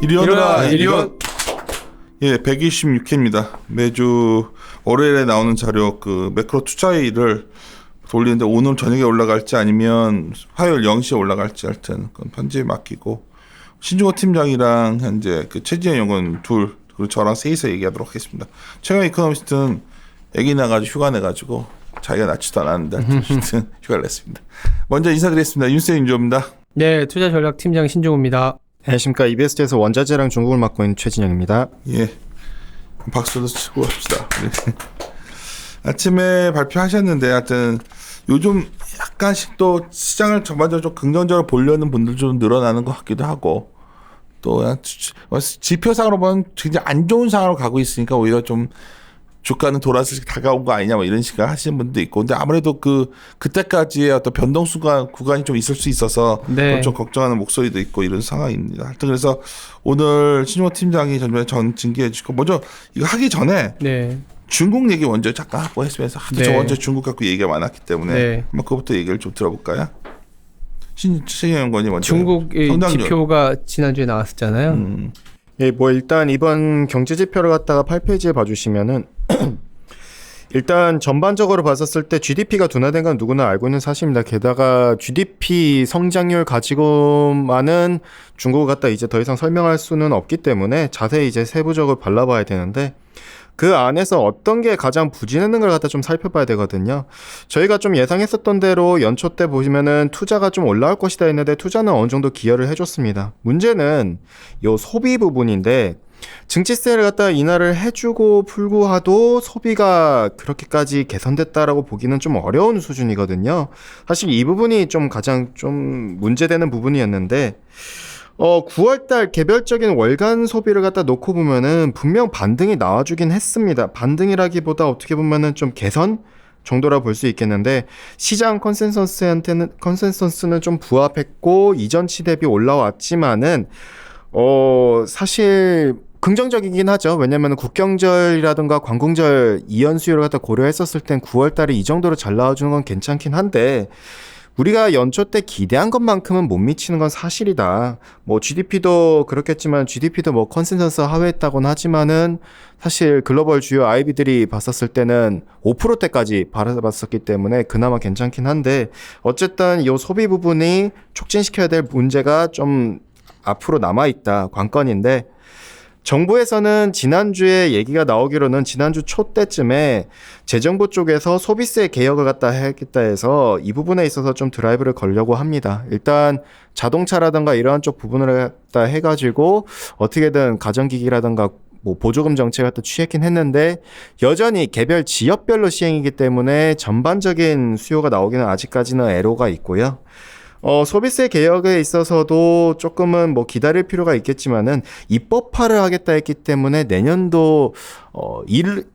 이리오너라 이리온. 예, 126회입니다. 매주 월요일에 나오는 자료 그 매크로 투자일을 돌리는데 오늘 저녁에 올라갈지 아니면 화요일 0시에 올라갈지 하여튼 그건 편집에 맡기고 신중호 팀장이랑 현재 그 최진영 연구원 둘 그리고 저랑 셋이서 얘기하도록 하겠습니다. 최강 이코노미스트는 애기 나가지고 휴가 내가지고 자기가 낳지도 않았는데 하여튼 휴가를 냈습니다. 먼저 인사드리겠습니다. 윤쌤 윤조입니다. 네, 투자전략팀장 신종우입니다. 안녕하십니까. EBS에서 원자재랑 중국을 맡고 있는 최진영입니다. 예, 박수도 치고 합시다. 아침에 발표하셨는데 하여튼 요즘 약간씩 또 시장을 전반적으로 좀 긍정적으로 보려는 분들 좀 늘어나는 것 같기도 하고 또 지표상으로 보면 굉장히 안 좋은 상황으로 가고 있으니까 오히려 좀 주가는 돌아서 다가온 거 아니냐 뭐 이런 식으로 하시는 분도 있고 근데 아무래도 그때까지의 어떤 변동 구간이 좀 있을 수 있어서 네. 좀 걱정하는 목소리도 있고 이런 상황입니다. 하여튼 그래서 오늘 신용호 팀장이 전 징계해 주시고 먼저 이거 하기 전에 네. 중국 얘기 먼저 잠깐 하고 했으면서 하도 네. 저번 주에 중국 갖고 얘기가 많았기 때문에 네. 한번 그것부터 얘기를 좀 들어볼까요? 신영 연구원이 먼저 중국의 성장률. 지표가 지난주에 나왔었잖아요. 예, 뭐 일단 이번 경제 지표를 갖다가 8페이지에 봐주시면은 일단 전반적으로 봤었을 때 GDP가 둔화된 건 누구나 알고 있는 사실입니다. 게다가 GDP 성장률 가지고만은 중국을 갖다 이제 더 이상 설명할 수는 없기 때문에 자세히 이제 세부적으로 발라봐야 되는데 그 안에서 어떤 게 가장 부진했는 걸 갖다 좀 살펴봐야 되거든요. 저희가 좀 예상했었던 대로 연초 때 보시면은 투자가 좀 올라올 것이다 했는데 투자는 어느 정도 기여를 해줬습니다. 문제는 요 소비 부분인데 증치세를 갖다 인하를 해주고 불구하도 소비가 그렇게까지 개선됐다라고 보기는 좀 어려운 수준이거든요. 사실 이 부분이 좀 가장 좀 문제되는 부분이었는데 9월달 개별적인 월간 소비를 갖다 놓고 보면은 분명 반등이 나와주긴 했습니다. 반등이라기보다 어떻게 보면은 좀 개선 정도라 볼 수 있겠는데 시장 컨센서스는 좀 부합했고 이전치 대비 올라왔지만은 사실 긍정적이긴 하죠. 왜냐면 국경절이라든가 관공절 이연 수요를 갖다 고려했었을 땐 9월달에 이 정도로 잘 나와주는 건 괜찮긴 한데 우리가 연초 때 기대한 것만큼은 못 미치는 건 사실이다. 뭐 GDP도 그렇겠지만 GDP도 뭐 컨센서스 하회했다고는 하지만은 사실 글로벌 주요 IB들이 봤었을 때는 5%대까지 바라봤었기 때문에 그나마 괜찮긴 한데 어쨌든 이 소비 부분이 촉진시켜야 될 문제가 좀 앞으로 남아있다. 관건인데 정부에서는 지난주에 얘기가 나오기로는 지난주 초 때쯤에 재정부 쪽에서 소비세 개혁을 갖다 하겠다 해서 이 부분에 있어서 좀 드라이브를 걸려고 합니다. 일단 자동차라든가 이러한 쪽 부분을 갖다 해가지고 어떻게든 가전기기라든가 뭐 보조금 정책을 갖다 취했긴 했는데 여전히 개별 지역별로 시행이기 때문에 전반적인 수요가 나오기는 아직까지는 애로가 있고요. 소비세 개혁에 있어서도 조금은 뭐 기다릴 필요가 있겠지만은 입법화를 하겠다 했기 때문에 내년도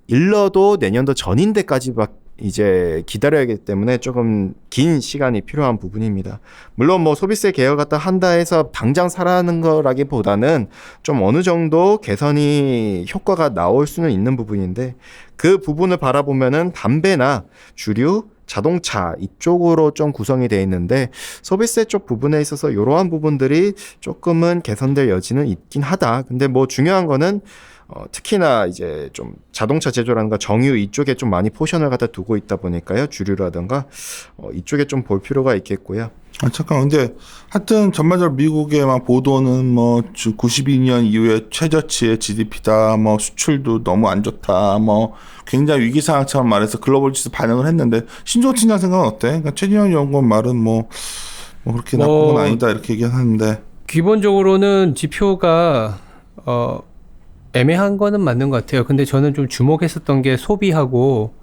일러도 내년도 전인데까지 이제 기다려야 하기 때문에 조금 긴 시간이 필요한 부분입니다. 물론 뭐 소비세 개혁 갖다 한다 해서 당장 살아나는 거라기보다는 좀 어느 정도 개선이 효과가 나올 수는 있는 부분인데 그 부분을 바라보면은 담배나 주류 자동차 이쪽으로 좀 구성이 되어 있는데 소비세 쪽 부분에 있어서 이러한 부분들이 조금은 개선될 여지는 있긴 하다. 근데 뭐 중요한 거는 특히나 이제 좀 자동차 제조라든가 정유 이쪽에 좀 많이 포션을 갖다 두고 있다 보니까요. 주류라든가 이쪽에 좀 볼 필요가 있겠고요. 잠깐 근데 하여튼 전반적으로 미국의 막 보도는 뭐 92년 이후에 최저치의 GDP다 뭐 수출도 너무 안 좋다 뭐 굉장히 위기 상황처럼 말해서 글로벌 지수 반응을 했는데 신조어 팀장 생각은 어때? 그러니까 최진영 연구원 말은 뭐 그렇게 나쁜 건 아니다 이렇게 얘기하는데 기본적으로는 지표가 애매한 거는 맞는 것 같아요. 근데 저는 좀 주목했었던 게 소비하고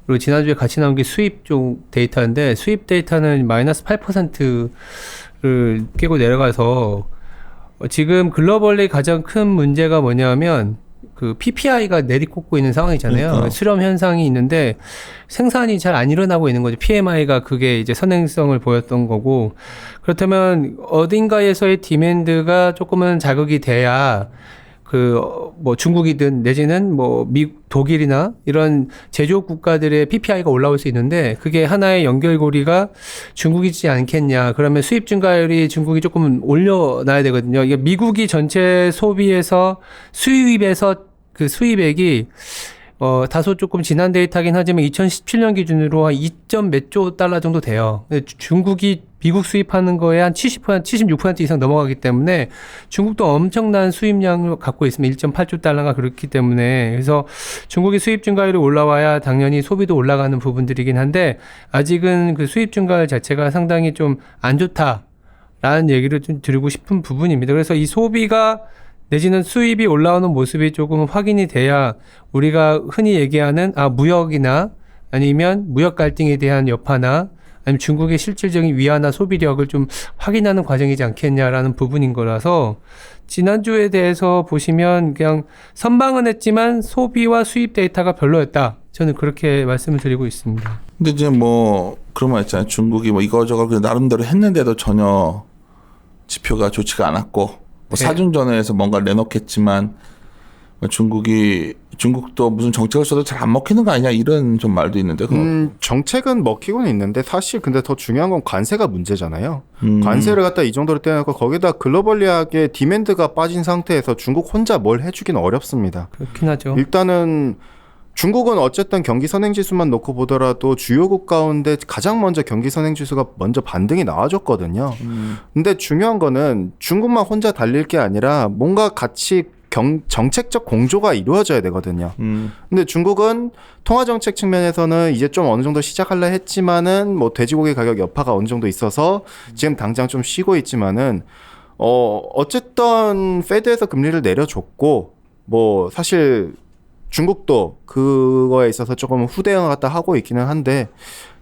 그리고 지난주에 같이 나온 게 수입 쪽 데이터인데 수입 데이터는 마이너스 8%를 깨고 내려가서 지금 글로벌리 가장 큰 문제가 뭐냐면 그 PPI가 내리꽂고 있는 상황이잖아요. 그러니까. 수렴 현상이 있는데 생산이 잘 안 일어나고 있는 거죠. PMI가 그게 이제 선행성을 보였던 거고 그렇다면 어딘가에서의 디맨드가 조금은 자극이 돼야 뭐 중국이든 내지는 뭐 독일이나 이런 제조업 국가들의 PPI가 올라올 수 있는데 그게 하나의 연결고리가 중국이지 않겠냐. 그러면 수입 증가율이 중국이 조금 올려놔야 되거든요. 이게 미국이 전체 소비에서 수입에서 그 수입액이 다소 조금 지난 데이터긴 하지만 2017년 기준으로 한 2점 몇 조 달러 정도 돼요. 근데 중국이 미국 수입하는 거에 한 70%, 76% 이상 넘어가기 때문에 중국도 엄청난 수입량을 갖고 있으면 1.8조 달러가 그렇기 때문에 그래서 중국이 수입 증가율이 올라와야 당연히 소비도 올라가는 부분들이긴 한데 아직은 그 수입 증가율 자체가 상당히 좀 안 좋다라는 얘기를 좀 드리고 싶은 부분입니다. 그래서 이 소비가 내지는 수입이 올라오는 모습이 조금 확인이 돼야 우리가 흔히 얘기하는 무역이나 아니면 무역 갈등에 대한 여파나 아니면 중국의 실질적인 위안화 소비력을 좀 확인하는 과정이지 않겠냐라는 부분인 거라서 지난주에 대해서 보시면 그냥 선방은 했지만 소비와 수입 데이터가 별로였다. 저는 그렇게 말씀을 드리고 있습니다. 근데 이제 뭐 그런 말 있잖아요. 중국이 뭐 이거저거 그냥 나름대로 했는데도 전혀 지표가 좋지가 않았고 뭐 네. 사중전에서 뭔가 내놓겠지만 중국도 무슨 정책을 써도 잘 안 먹히는 거 아니냐 이런 좀 말도 있는데 정책은 먹히고는 있는데 사실 근데 더 중요한 건 관세가 문제잖아요. 관세를 갖다 이 정도로 떼놓고 거기다 글로벌리하게 디맨드가 빠진 상태에서 중국 혼자 뭘 해주긴 어렵습니다. 그렇긴 하죠. 일단은 중국은 어쨌든 경기 선행지수만 놓고 보더라도 주요국 가운데 가장 먼저 경기 선행지수가 먼저 반등이 나와줬거든요. 근데 중요한 거는 중국만 혼자 달릴 게 아니라 뭔가 같이 정책적 공조가 이루어져야 되거든요. 근데 중국은 통화정책 측면에서는 이제 좀 어느 정도 시작하려 했지만은 뭐 돼지고기 가격 여파가 어느 정도 있어서 지금 당장 좀 쉬고 있지만은 어쨌든 페드에서 금리를 내려줬고 뭐 사실 중국도 그거에 있어서 조금 후대응을 갖다 하고 있기는 한데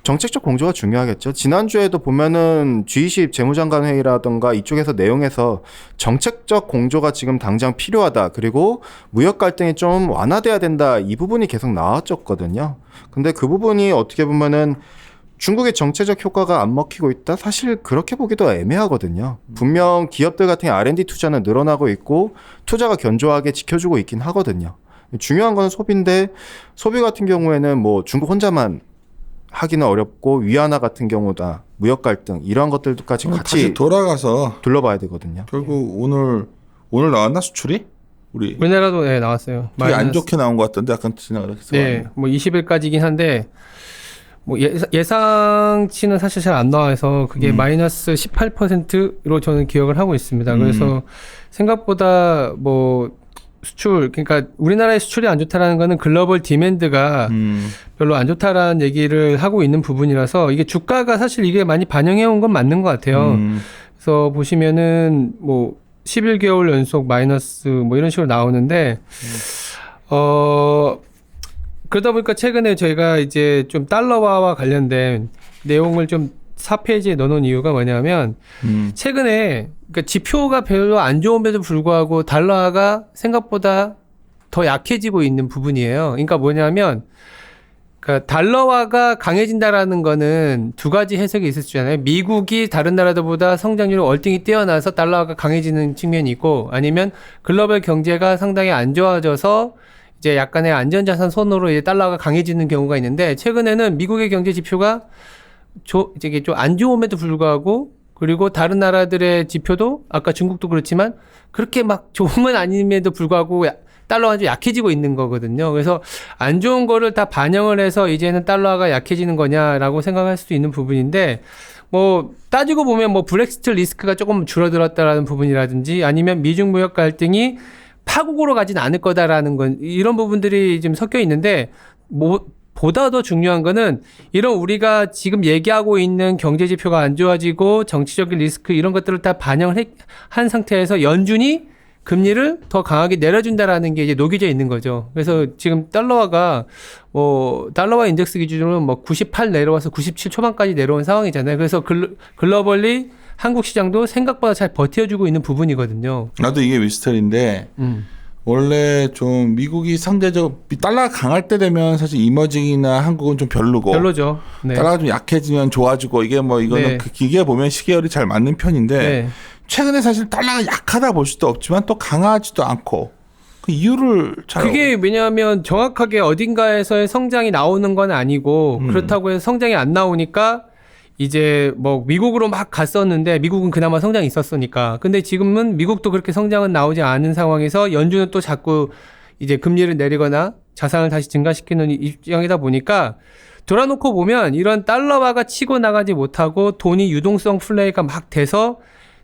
정책적 공조가 중요하겠죠. 지난주에도 보면은 G20 재무장관 회의라든가 이쪽에서 내용에서 정책적 공조가 지금 당장 필요하다. 그리고 무역 갈등이 좀 완화돼야 된다. 이 부분이 계속 나왔었거든요. 근데 그 부분이 어떻게 보면은 중국의 정책적 효과가 안 먹히고 있다? 사실 그렇게 보기도 애매하거든요. 분명 기업들 같은 R&D 투자는 늘어나고 있고 투자가 견조하게 지켜주고 있긴 하거든요. 중요한 건 소비인데 소비 같은 경우에는 뭐 중국 혼자만 하기는 어렵고 위안화 같은 경우다 무역 갈등 이런 것들까지 같이 다시 돌아가서 둘러봐야 되거든요. 결국 오늘 나왔나 수출이? 우리나라도 네, 나왔어요. 되게 안 좋게 나온 것 같던데 약간 지나가다 했어. 네, 뭐 20일까지긴 한데 뭐 예상치는 사실 잘 안 나와서 그게 마이너스 18%로 저는 기억을 하고 있습니다. 그래서 생각보다 뭐 수출, 그러니까 우리나라의 수출이 안 좋다라는 거는 글로벌 디맨드가 별로 안 좋다라는 얘기를 하고 있는 부분이라서 이게 주가가 사실 이게 많이 반영해 온 건 맞는 것 같아요. 그래서 보시면은 뭐 11개월 연속 마이너스 뭐 이런 식으로 나오는데 그러다 보니까 최근에 저희가 이제 좀 달러화와 관련된 내용을 좀 4페이지에 넣어놓은 이유가 뭐냐면 최근에 그러니까 지표가 별로 안 좋음에도 불구하고 달러화가 생각보다 더 약해지고 있는 부분이에요. 그러니까 뭐냐면 그러니까 달러화가 강해진다라는 거는 두 가지 해석이 있을 수 있잖아요. 미국이 다른 나라들보다 성장률이 월등히 뛰어나서 달러화가 강해지는 측면이 있고 아니면 글로벌 경제가 상당히 안 좋아져서 이제 약간의 안전자산 손으로 이제 달러가 강해지는 경우가 있는데 최근에는 미국의 경제 지표가 이게 좀 안 좋음에도 불구하고 그리고 다른 나라들의 지표도 아까 중국도 그렇지만 그렇게 막 좋은 건 아님에도 불구하고 달러가 좀 약해지고 있는 거거든요. 그래서 안 좋은 거를 다 반영을 해서 이제는 달러가 약해지는 거냐라고 생각할 수도 있는 부분인데 뭐 따지고 보면 뭐 브렉시트 리스크가 조금 줄어들었다라는 부분이라든지 아니면 미중 무역 갈등이 파국으로 가진 않을 거다라는 건 이런 부분들이 좀 섞여 있는데 뭐 보다 더 중요한 거는 이런 우리가 지금 얘기하고 있는 경제 지표가 안 좋아지고 정치적인 리스크 이런 것들을 다 반영을 한 상태에서 연준이 금리를 더 강하게 내려준다라는 게 이제 녹여져 있는 거죠. 그래서 지금 달러화가 달러화 인덱스 기준으로 뭐 98 내려와서 97 초반까지 내려온 상황이잖아요. 그래서 글로벌리 한국 시장도 생각보다 잘 버텨주고 있는 부분이거든요. 나도 이게 미스터리인데 원래 좀 미국이 상대적으로 달러가 강할 때 되면 사실 이머징이나 한국은 좀 별로죠. 네. 달러가 좀 약해지면 좋아지고 이게 뭐 이거는 네. 그 기계 보면 시계열이 잘 맞는 편인데 네. 최근에 사실 달러가 약하다 볼 수도 없지만 또 강하지도 않고 그 이유를 잘 그게 왜냐하면 정확하게 어딘가에서의 성장이 나오는 건 아니고 그렇다고 해서 성장이 안 나오니까 이제 뭐 미국으로 막 갔었는데 미국은 그나마 성장이 있었으니까. 근데 지금은 미국도 그렇게 성장은 나오지 않은 상황에서 연준은 또 자꾸 이제 금리를 내리거나 자산을 다시 증가시키는 입장이다 보니까 돌아놓고 보면 이런 달러화가 치고 나가지 못하고 돈이 유동성 플레이가 막 돼서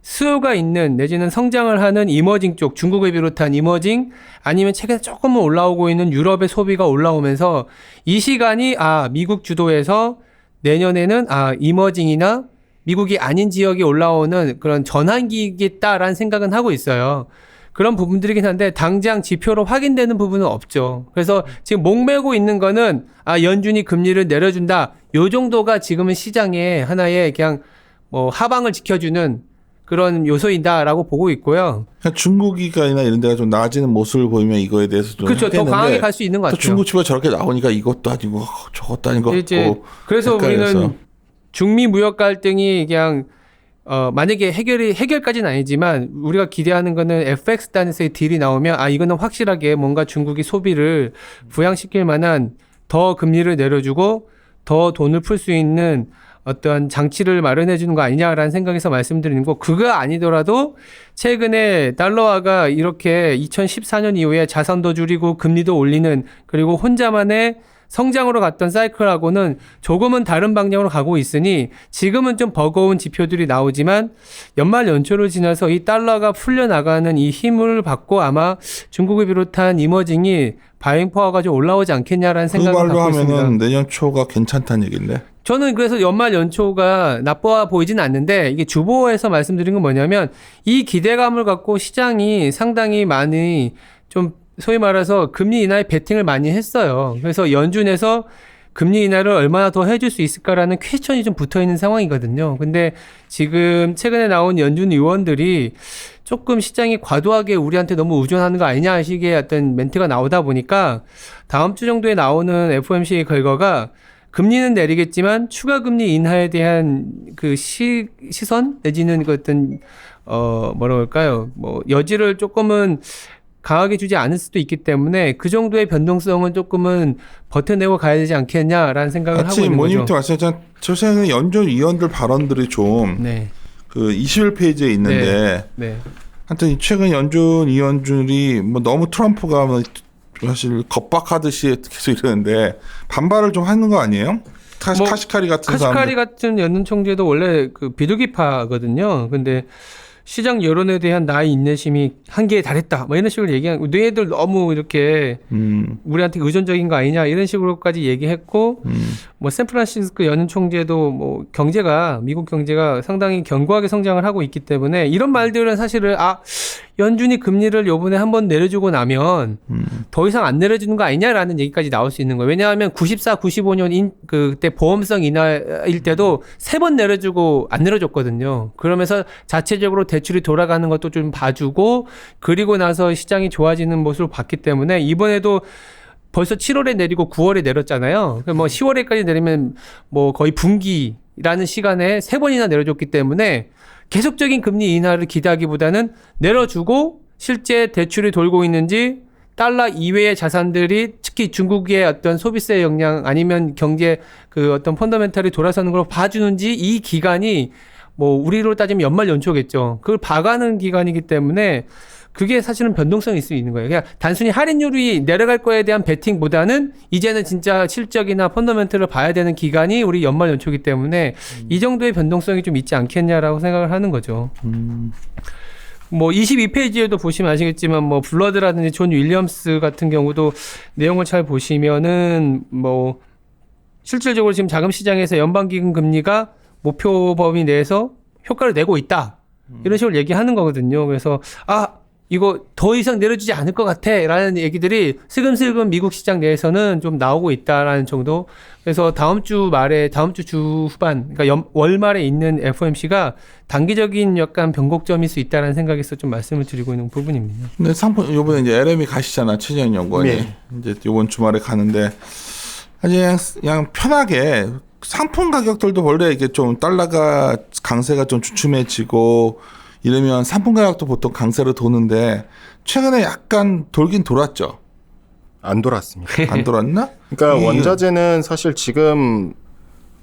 수요가 있는 내지는 성장을 하는 이머징 쪽, 중국을 비롯한 이머징 아니면 최근에 조금은 올라오고 있는 유럽의 소비가 올라오면서 이 시간이 미국 주도에서 내년에는 이머징이나 미국이 아닌 지역이 올라오는 그런 전환기겠다라는 생각은 하고 있어요. 그런 부분들이긴 한데 당장 지표로 확인되는 부분은 없죠. 그래서 지금 목매고 있는 거는 연준이 금리를 내려준다. 요 정도가 지금은 시장의 하나의 그냥 뭐 하방을 지켜주는 그런 요소이다라고 보고 있고요. 중국이나 이런 데가 좀 나아지는 모습을 보이면 이거에 대해서 좀 그렇죠. 더 강하게 갈 수 있는 것 또 같아요. 중국 지표 저렇게 나오니까 이것도 아니고 저것도 아닌 것 같고. 그래서 헷갈려서. 우리는 중미 무역 갈등이 그냥 만약에 해결까지는 아니지만 우리가 기대하는 거는 FX 단에서의 딜이 나오면 이거는 확실하게 뭔가 중국이 소비를 부양시킬 만한 더 금리를 내려주고 더 돈을 풀 수 있는 어떠한 장치를 마련해 주는 거 아니냐라는 생각에서 말씀드리는 거. 그거 아니더라도 최근에 달러화가 이렇게 2014년 이후에 자산도 줄이고 금리도 올리는 그리고 혼자만의 성장으로 갔던 사이클하고는 조금은 다른 방향으로 가고 있으니 지금은 좀 버거운 지표들이 나오지만 연말 연초를 지나서 이 달러가 풀려나가는 이 힘을 받고 아마 중국을 비롯한 이머징이 바잉 파워가 좀 올라오지 않겠냐라는 그 생각을 말로 갖고 있습니다. 하면은 내년 초가 괜찮다는 얘기인데. 저는 그래서 연말 연초가 나빠 보이지는 않는데 이게 주보에서 말씀드린 건 뭐냐면 이 기대감을 갖고 시장이 상당히 많이 좀 소위 말해서 금리 인하에 베팅을 많이 했어요. 그래서 연준에서 금리 인하를 얼마나 더 해줄 수 있을까라는 퀘스천이 좀 붙어 있는 상황이거든요. 근데 지금 최근에 나온 연준 의원들이 조금 시장이 과도하게 우리한테 너무 의존하는 거 아니냐 식의 어떤 멘트가 나오다 보니까 다음 주 정도에 나오는 FOMC 결과가 금리는 내리겠지만 추가 금리 인하에 대한 그 시선 내지는 그 어떤 뭐라 할까요? 뭐 여지를 조금은 강하게 주지 않을 수도 있기 때문에 그 정도의 변동성은 조금은 버텨내고 가야 되지 않겠냐라는 생각을 하고 있는 거죠. 모니터 말씀하셨지만 최근에 연준 위원들 발언들이 좀 네. 그 21페이지에 있는데 네. 하여튼 최근 연준 위원들이 뭐 너무 트럼프가 뭐 사실 겁박하듯이 계속 이러는데 반발을 좀 하는 거 아니에요? 카시카리 같은 카시카리 사람들. 같은 연준 총재도 원래 그 비둘기파거든요. 근데 시장 여론에 대한 나의 인내심이 한계에 달했다. 뭐 이런 식으로 얘기하고 너희들 너무 이렇게 우리한테 의존적인 거 아니냐 이런 식으로까지 얘기했고 뭐 샌프란시스코 연준 총재도 뭐 경제가 미국 경제가 상당히 견고하게 성장을 하고 있기 때문에 이런 말들은 사실은 연준이 금리를 요번에 한번 내려주고 나면 더 이상 안 내려주는 거 아니냐라는 얘기까지 나올 수 있는 거예요. 왜냐하면 94, 95년 그때 보험성 인하일 때도 3번 내려주고 안 내려줬거든요. 그러면서 자체적으로 대출이 돌아가는 것도 좀 봐주고 그리고 나서 시장이 좋아지는 모습을 봤기 때문에 이번에도 벌써 7월에 내리고 9월에 내렸잖아요. 뭐 10월에까지 내리면 뭐 거의 분기라는 시간에 3번이나 내려줬기 때문에 계속적인 금리 인하를 기대하기보다는 내려주고 실제 대출이 돌고 있는지 달러 이외의 자산들이 특히 중국의 어떤 소비세 영향 아니면 경제 그 어떤 펀더멘탈이 돌아서는 걸 봐주는지 이 기간이 뭐 우리로 따지면 연말 연초겠죠. 그걸 봐가는 기간이기 때문에 그게 사실은 변동성이 있을 수 있는 거예요. 그냥 단순히 할인율이 내려갈 거에 대한 베팅보다는 이제는 진짜 실적이나 펀더멘털을 봐야 되는 기간이 우리 연말 연초기 때문에 이 정도의 변동성이 좀 있지 않겠냐라고 생각을 하는 거죠. 뭐 22페이지에도 보시면 아시겠지만 뭐 블러드라든지 존 윌리엄스 같은 경우도 내용을 잘 보시면은 뭐 실질적으로 지금 자금 시장에서 연방기금 금리가 목표 범위 내에서 효과를 내고 있다. 이런 식으로 얘기하는 거거든요. 그래서 이거 더 이상 내려주지 않을 것 같아 라는 얘기들이 슬금슬금 미국 시장 내에서는 좀 나오고 있다라는 정도. 그래서 다음 주 후반, 그러니까 월말에 있는 FOMC가 단기적인 약간 변곡점일 수 있다는 생각에서 좀 말씀을 드리고 있는 부분입니다. 근데 상품 요번에 이제 LM이 가시잖아, 최재형 연구원이. 네. 이제 요번 주말에 가는데 그냥 편하게 상품 가격들도 원래 이게 좀 달러가 강세가 좀 주춤해지고 이러면 상품 가격도 보통 강세로 도는데 최근에 약간 돌긴 돌았죠. 안 돌았습니다. 안 돌았나? 그러니까 원자재는 사실 지금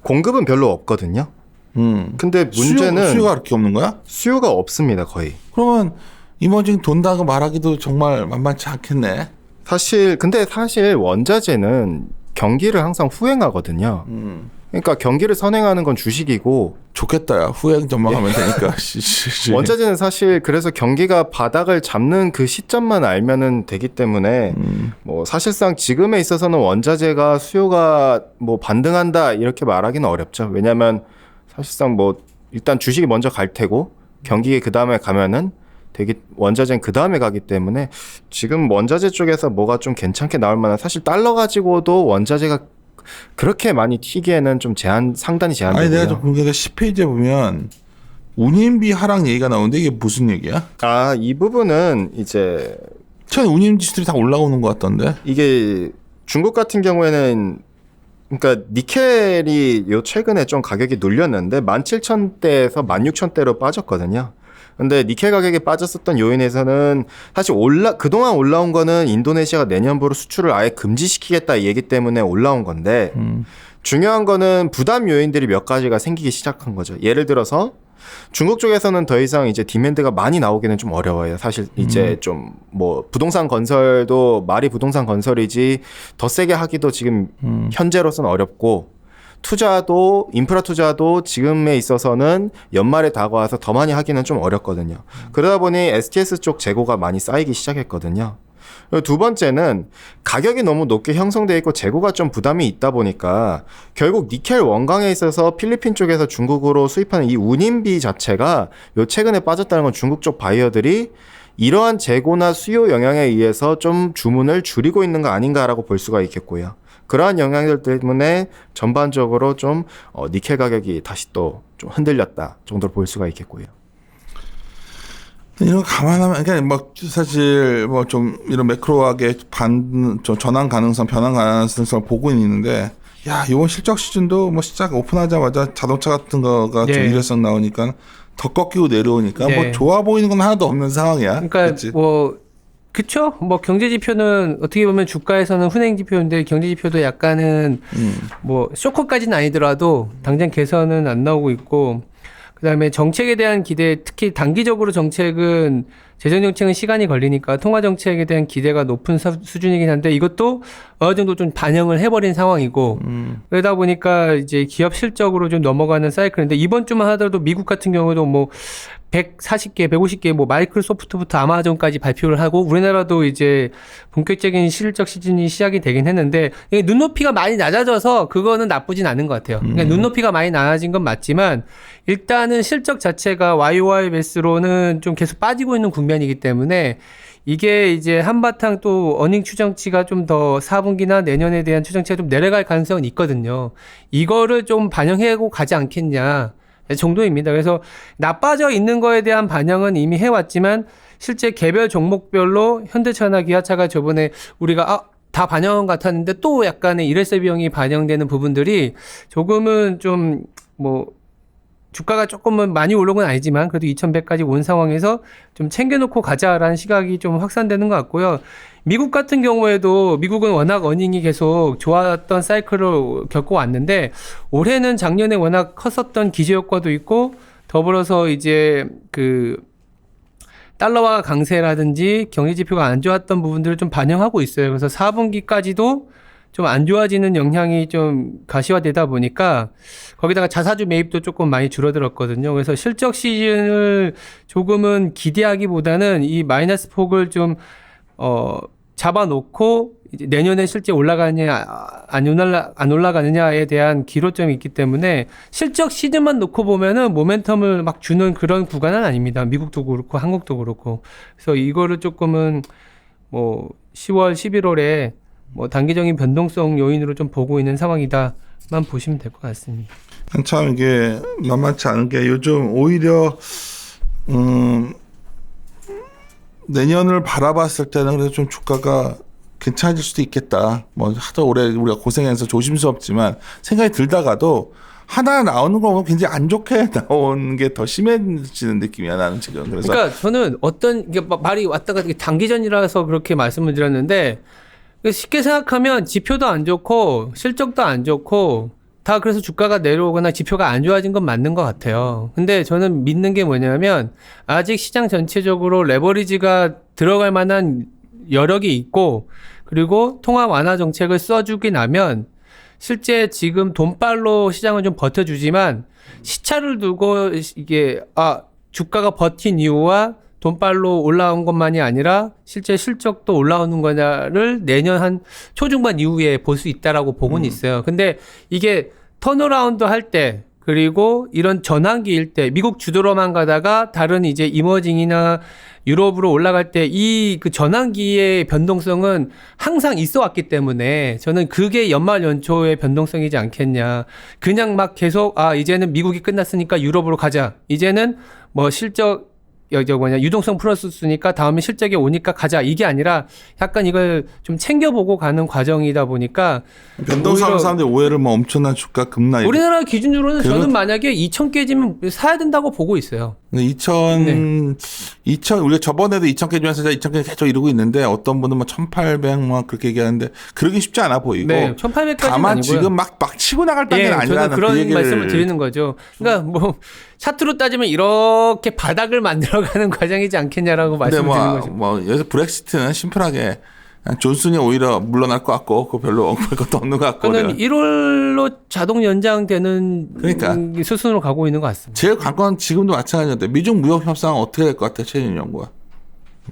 공급은 별로 없거든요. 근데 문제는 수요가 그렇게 없는 거야? 수요가 없습니다, 거의. 그러면 이머징 돈다고 말하기도 정말 만만치 않겠네. 근데 사실 원자재는 경기를 항상 후행하거든요. 그러니까 경기를 선행하는 건 주식이고 좋겠다, 야. 후행 전망하면 되니까. 원자재는 사실 그래서 경기가 바닥을 잡는 그 시점만 알면은 되기 때문에 뭐 사실상 지금에 있어서는 원자재가 수요가 뭐 반등한다 이렇게 말하기는 어렵죠. 왜냐하면 사실상 뭐 일단 주식이 먼저 갈 테고 경기 그 다음에 가면은 원자재는 그 다음에 가기 때문에 지금 원자재 쪽에서 뭐가 좀 괜찮게 나올 만한, 사실 달러 가지고도 원자재가 그렇게 많이 튀기에는 좀 상단이 제한되고요. 아니, 내가 좀 궁금한 게 10페이지에 보면 운임비 하락 얘기가 나오는데 이게 무슨 얘기야? 이 부분은 이제 최근 운임 지수들이 다 올라오는 것 같던데. 이게 중국 같은 경우에는 그러니까 니켈이 요 최근에 좀 가격이 눌렸는데 17,000대에서 16,000대로 빠졌거든요. 근데 니켈 가격이 빠졌었던 요인에서는 사실 그동안 올라온 거는 인도네시아가 내년부로 수출을 아예 금지시키겠다 이 얘기 때문에 올라온 건데 중요한 거는 부담 요인들이 몇 가지가 생기기 시작한 거죠. 예를 들어서 중국 쪽에서는 더 이상 이제 디맨드가 많이 나오기는 좀 어려워요. 사실 이제 좀 뭐 부동산 건설도 말이 부동산 건설이지 더 세게 하기도 지금 현재로서는 어렵고, 인프라 투자도 지금에 있어서는 연말에 다가와서 더 많이 하기는 좀 어렵거든요. 그러다 보니 STS 쪽 재고가 많이 쌓이기 시작했거든요. 그리고 두 번째는 가격이 너무 높게 형성되어 있고 재고가 좀 부담이 있다 보니까 결국 니켈 원강에 있어서 필리핀 쪽에서 중국으로 수입하는 이 운임비 자체가 요 최근에 빠졌다는 건 중국 쪽 바이어들이 이러한 재고나 수요 영향에 의해서 좀 주문을 줄이고 있는 거 아닌가라고 볼 수가 있겠고요. 그러한 영향들 때문에 전반적으로 좀 니켈 가격이 다시 또 좀 흔들렸다 정도로 볼 수가 있겠고요. 이런 거 감안하면, 그러니까 뭐 사실 뭐 좀 이런 매크로하게 전환 가능성, 변환 가능성을 보고 있는데, 야, 이번 실적 시즌도 뭐 시작 오픈하자마자 자동차 같은 거가 좀 일회성 나오니까 더 꺾이고 내려오니까 뭐 좋아 보이는 건 하나도 없는 상황이야. 그러니까 그치? 그쵸? 뭐 경제 지표는 어떻게 보면 주가에서는 훈행 지표인데 경제 지표도 약간은 뭐 쇼크까지는 아니더라도 당장 개선은 안 나오고 있고, 그다음에 정책에 대한 기대, 특히 단기적으로 정책은 재정 정책은 시간이 걸리니까 통화 정책에 대한 기대가 높은 수준이긴 한데 이것도 어느 정도 좀 반영을 해버린 상황이고, 그러다 보니까 이제 기업 실적으로 좀 넘어가는 사이클인데 이번 주만 하더라도 미국 같은 경우도 뭐 140개, 150개, 뭐 마이크로소프트부터 아마존까지 발표를 하고 우리나라도 이제 본격적인 실적 시즌이 시작이 되긴 했는데 이게 눈높이가 많이 낮아져서 그거는 나쁘진 않은 것 같아요. 그러니까 눈높이가 많이 낮아진 건 맞지만 일단은 실적 자체가 YOY 베이스로는 좀 계속 빠지고 있는 국면이기 때문에 이게 이제 한바탕 또 어닝 추정치가 좀 더 4분기나 내년에 대한 추정치가 좀 내려갈 가능성은 있거든요. 이거를 좀 반영하고 가지 않겠냐 정도입니다. 그래서 나빠져 있는 거에 대한 반영은 이미 해왔지만 실제 개별 종목별로 현대차나 기아차가 저번에 우리가 다 반영한 것 같았는데 또 약간의 일회세 비용이 반영되는 부분들이 조금은 좀 뭐 주가가 조금은 많이 올라온 건 아니지만 그래도 2100까지 온 상황에서 좀 챙겨놓고 가자라는 시각이 좀 확산되는 것 같고요. 미국 같은 경우에도 미국은 워낙 어닝이 계속 좋았던 사이클을 겪어왔는데 올해는 작년에 워낙 컸었던 기저효과도 있고 더불어서 이제 그 달러화 강세라든지 경제 지표가 안 좋았던 부분들을 좀 반영하고 있어요. 그래서 4분기까지도 좀 안 좋아지는 영향이 좀 가시화되다 보니까 거기다가 자사주 매입도 조금 많이 줄어들었거든요. 그래서 실적 시즌을 조금은 기대하기보다는 이 마이너스 폭을 좀 잡아놓고 이제 내년에 실제 올라가느냐 안 올라가느냐에 대한 기로점이 있기 때문에 실적 시즌만 놓고 보면은 모멘텀을 막 주는 그런 구간은 아닙니다. 미국도 그렇고 한국도 그렇고. 그래서 이거를 조금은 뭐 10월, 11월에 뭐 단기적인 변동성 요인으로 좀 보고 있는 상황이다만 보시면 될 것 같습니다. 참 이게 만만치 않은 게 요즘 오히려 내년을 바라봤을 때는 그래도 좀 주가가 괜찮아질 수도 있겠다. 뭐 하도 오래 우리가 고생해서 조심스럽지만 생각이 들다가도 하나 나오는 거 보면 굉장히 안 좋게 나오는 게 더 심해지는 느낌이야 나는 지금. 그래서 그러니까 저는 어떤 이게 말이 왔다 갔다 단기전이라서 그렇게 말씀을 드렸는데 쉽게 생각하면 지표도 안 좋고 실적도 안 좋고 다 그래서 주가가 내려오거나 지표가 안 좋아진 건 맞는 것 같아요. 근데 저는 믿는 게 뭐냐면 아직 시장 전체적으로 레버리지가 들어갈 만한 여력이 있고 그리고 통화 완화 정책을 써주긴 하면 실제 지금 돈빨로 시장은 좀 버텨주지만 시차를 두고 이게 주가가 버틴 이유와 돈빨로 올라온 것만이 아니라 실제 실적도 올라오는 거냐를 내년 한 초중반 이후에 볼 수 있다라고 보고는 있어요. 근데 이게 턴어라운드 할 때 그리고 이런 전환기일 때 미국 주도로만 가다가 다른 이제 이머징이나 유럽으로 올라갈 때 이 그 전환기의 변동성은 항상 있어 왔기 때문에 저는 그게 연말 연초의 변동성이지 않겠냐. 그냥 막 계속 이제는 미국이 끝났으니까 유럽으로 가자. 이제는 뭐 실적 유동성 플러스 쓰니까 다음에 실적이 오니까 가자. 이게 아니라 약간 이걸 좀 챙겨보고 가는 과정이다 보니까 변동성 사람들 오해를 뭐 엄청난 주가 급락. 우리나라 기준으로는 저는 만약에 2,000 깨지면 사야 된다고 보고 있어요. 2000 우리가 저번에도 2,000 깨지면서 2,000 계속 이러고 있는데 어떤 분은 뭐 1,800 뭐 그렇게 얘기하는데 그러기 쉽지 않아 보이고. 네, 1,800까지는 다만 아니고요. 지금 막 치고 나갈 단계는 아니라는 저는 그런 그 얘기를 말씀을 드리는 거죠. 그러니까 뭐 차트로 따지면 이렇게 바닥을 만들어가는 과정이지 않겠냐라고 말씀을 드리는 거죠. 뭐 여기서 브렉시트는 심플하게 존슨이 오히려 물러날 것 같고 그거 별로 엉클 것도 없는 것 같고. 저는 1월로 자동 연장되는 그러니까. 수순으로 가고 있는 것 같습니다. 제일 관건 지금도 마찬가지인데 미중 무역 협상은 어떻게 될 것 같아 최진 연구가?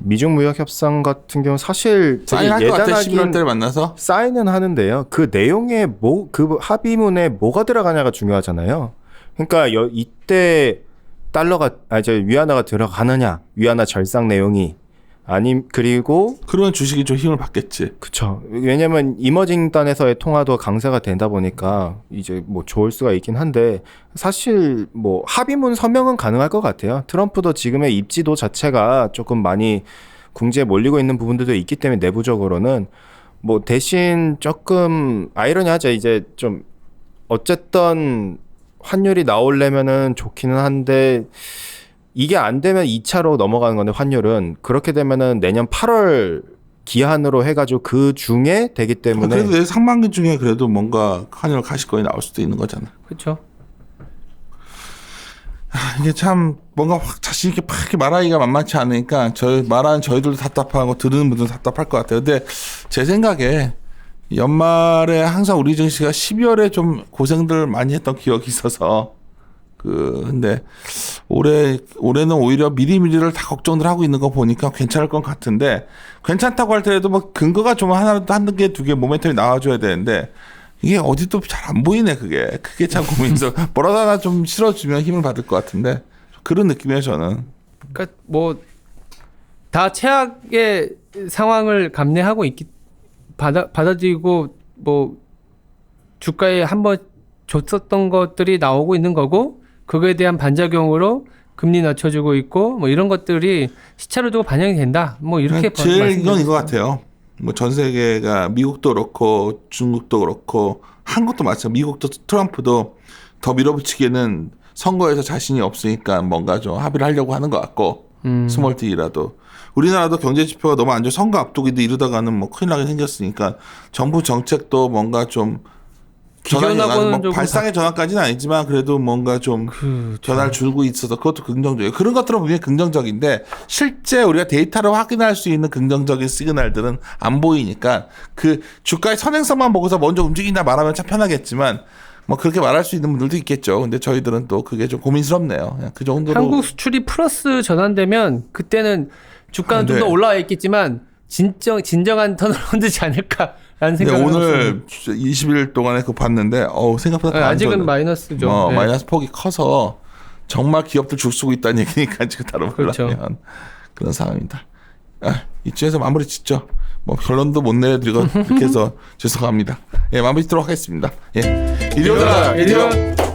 미중 무역 협상 같은 경우 사실 사인할 것 같아 11월 달에 만나서? 사인은 하는데요. 그 내용에 그 합의문에 뭐가 들어가냐가 중요하잖아요. 그러니까 이때 달러가 위안화가 들어가느냐, 위안화 절상 내용이 그리고 그러면 주식이 좀 힘을 받겠지. 그쵸. 왜냐면 이머징 단에서의 통화도 강세가 되다 보니까 이제 뭐 좋을 수가 있긴 한데 사실 뭐 합의문 서명은 가능할 것 같아요. 트럼프도 지금의 입지도 자체가 조금 많이 궁지에 몰리고 있는 부분들도 있기 때문에 내부적으로는 뭐 대신 조금 아이러니하죠. 이제 좀 어쨌든 환율이 나오려면은 좋기는 한데 이게 안 되면 2차로 넘어가는 건데 환율은 그렇게 되면은 내년 8월 기한으로 해가지고 그 중에 되기 때문에 그래도 내 상반기 중에 그래도 뭔가 환율 가시권이 나올 수도 있는 거잖아. 그렇죠. 이게 참 뭔가 확 자신 있게 팍 이렇게 말하기가 만만치 않으니까 말하는 저희들도 답답하고 들으는 분들도 답답할 것 같아요. 근데 제 생각에 연말에 항상 우리 증시가 12월에 좀 고생들 많이 했던 기억이 있어서 근데 올해는 오히려 미리미리를 다 걱정들 하고 있는 거 보니까 괜찮을 것 같은데 괜찮다고 할 때라도 뭐 근거가 좀 한 개, 두 개 모멘텀이 나와줘야 되는데 이게 어디도 잘 안 보이네 그게 참 고민이죠. 뭐라도 하나 좀 실어주면 힘을 받을 것 같은데 그런 느낌이에요 저는. 그러니까 뭐 다 최악의 상황을 감내하고 받아들이고 뭐 주가에 한번 줬었던 것들이 나오고 있는 거고 그거에 대한 반작용으로 금리 낮춰주고 있고 뭐 이런 것들이 시차를 두고 반영이 된다. 뭐 이렇게 제일 이건 이거 같아요. 뭐 전 세계가 미국도 그렇고 중국도 그렇고 한국도 마찬가지. 미국도 트럼프도 더 밀어붙이기에는 선거에서 자신이 없으니까 뭔가 좀 합의를 하려고 하는 것 같고 스몰 딜이라도 우리나라도 경제 지표가 너무 안 좋아 선거 앞두기도 이러다가는 뭐 큰일 나게 생겼으니까 정부 정책도 뭔가 좀 기존하고는 뭐 발상의 전환까지는 아니지만 그래도 뭔가 좀 변화를 주고 있어서 그것도 긍정적이에요. 그런 것들은 분명히 긍정적인데 실제 우리가 데이터로 확인할 수 있는 긍정적인 시그널들은 안 보이니까 그 주가의 선행성만 보고서 먼저 움직인다 말하면 참 편하겠지만 뭐 그렇게 말할 수 있는 분들도 있겠죠. 근데 저희들은 또 그게 좀 고민스럽네요. 그냥 그 정도로 한국 수출이 플러스 전환되면 그때는 주가는 좀 더 올라와 있겠지만 진정한 턴어라운드지 않을까라는 생각을 하고 오늘 20일 동안에 그거 봤는데 생각보다 다 아직은 마이너스죠. 네. 마이너스 폭이 커서 정말 기업들 죽쓰고 있다는 얘기니까 지금 다른 그렇죠. 그런 상황입니다. 이쯤에서 마무리 짓죠. 뭐 결론도 못 내드리고 이렇게 해서 죄송합니다. 마무리 짓도록 하겠습니다. 이리오라.